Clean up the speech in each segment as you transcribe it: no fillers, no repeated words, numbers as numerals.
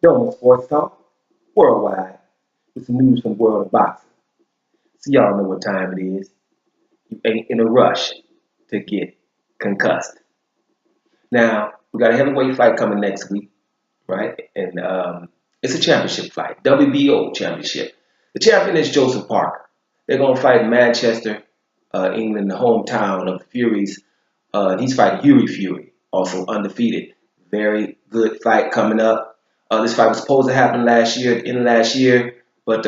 Doing Sports Talk worldwide with some news from the world of boxing. So y'all know what time it is. You ain't in a rush to get concussed. Now, we got a heavyweight fight coming next week, right? And it's a championship fight, WBO championship. The champion is Joseph Parker. They're going to fight in Manchester, England, the hometown of the Furies. He's fighting Hughie, also undefeated. Very good fight coming up. This fight was supposed to happen last year, at the end of last year, but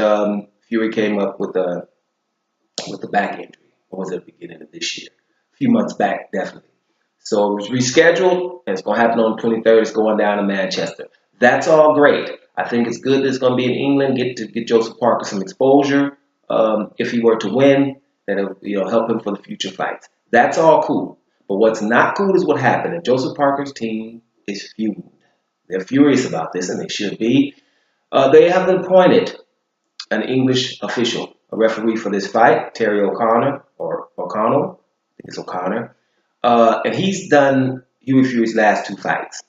Fury came up with a back injury. Or was it at the beginning of this year? A few months back, definitely. So it was rescheduled, and it's going to happen on the 23rd. It's going down to Manchester. That's all great. I think it's good that it's going to be in England. Get Joseph Parker some exposure. If he were to win, then it'll help him for the future fights. That's all cool. But what's not cool is what happened. And Joseph Parker's team is fuming. They're furious about this, and they should be. They have appointed an English official, a referee for this fight, Terry O'Connor, or O'Connell. I think it's O'Connor. And he's done Hughie Fury's last two fights.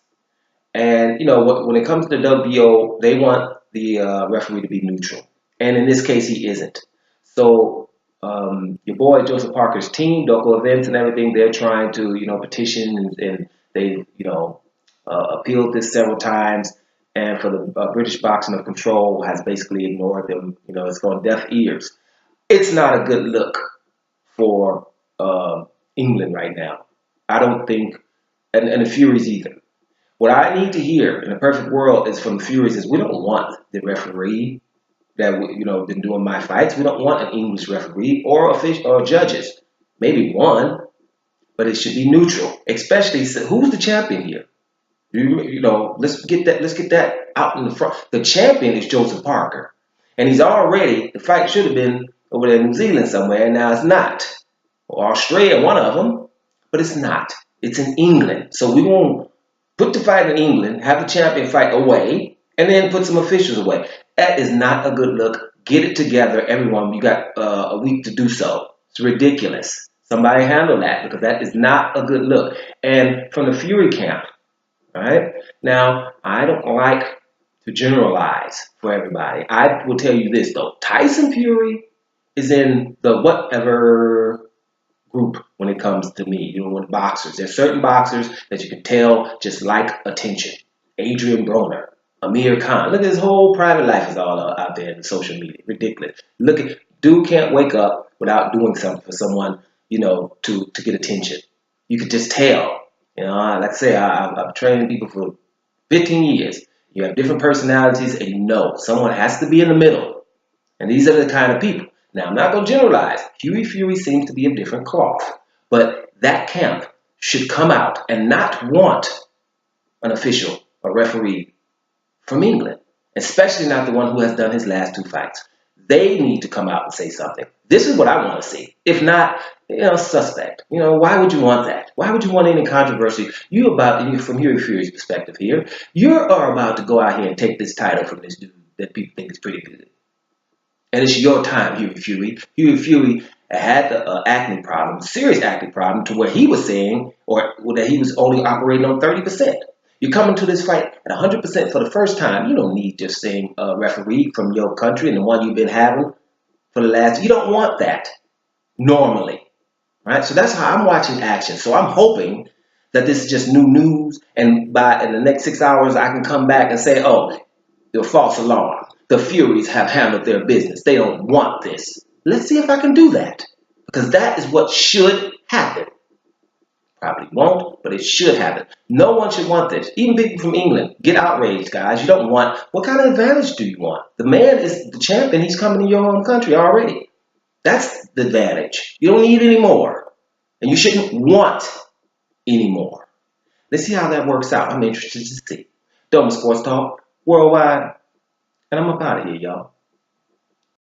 And, when it comes to the WBO, they want the referee to be neutral. And in this case, he isn't. So your boy Joseph Parker's team, local events and everything, they're trying to, petition and they, appealed this several times. And for the British Boxing of Control has basically ignored them. It's gone deaf ears. It's not a good look for England right now. I don't think, and the Furies either. What I need to hear in a perfect world is from the Furies is we don't want the referee that been doing my fights. We don't want an English referee or judges. Maybe one, but it should be neutral. Especially who's the champion here? Let's get that out in the front. The champion is Joseph Parker, and the fight should have been over there in New Zealand somewhere, and now it's not. Or Australia, one of them, but it's not. It's in England. So we're going to put the fight in England, have the champion fight away, and then put some officials away. That is not a good look. Get it together, everyone. You got a week to do so. It's ridiculous. Somebody handle that because that is not a good look. And from the Fury camp, right? Now, I don't like to generalize for everybody. I will tell you this, though. Tyson Fury is in the whatever group when it comes to me, with boxers. There's certain boxers that you can tell just like attention. Adrian Broner, Amir Khan. Look at his whole private life is all out there in social media. Ridiculous. Look at dude can't wake up without doing something for someone, to get attention. You could just tell. Like I say, I've trained people for 15 years. You have different personalities, and someone has to be in the middle. And these are the kind of people. Now, I'm not going to generalize. Hughie Fury seems to be a different cloth. But that camp should come out and not want an official, a referee from England, especially not the one who has done his last two fights. They need to come out and say something. This is what I want to see. If not, suspect. Why would you want that? Why would you want any controversy? From Hughie Fury's perspective here, you are about to go out here and take this title from this dude that people think is pretty good. And it's your time, Hughie Fury. Hughie Fury had the acne problem, serious acne problem, to where he was saying, or that he was only operating on 30%. You're coming to this fight at 100% for the first time. You don't need just saying a referee from your country and the one you've been having for the last. You don't want that normally, right? So that's how I'm watching action. So I'm hoping that this is just new news, and in the next 6 hours I can come back and say, oh, the false alarm. The Furies have handled their business. They don't want this. Let's see if I can do that, because that is what should happen. Probably won't, but it should happen. No one should want this. Even people from England, get outraged, guys. You don't want. What kind of advantage do you want? The man is the champion. He's coming to your home country already. That's the advantage. You don't need any more, and you shouldn't want any more. Let's see how that works out. I'm interested to see. Double Sports Talk worldwide, and I'm up out of here, y'all.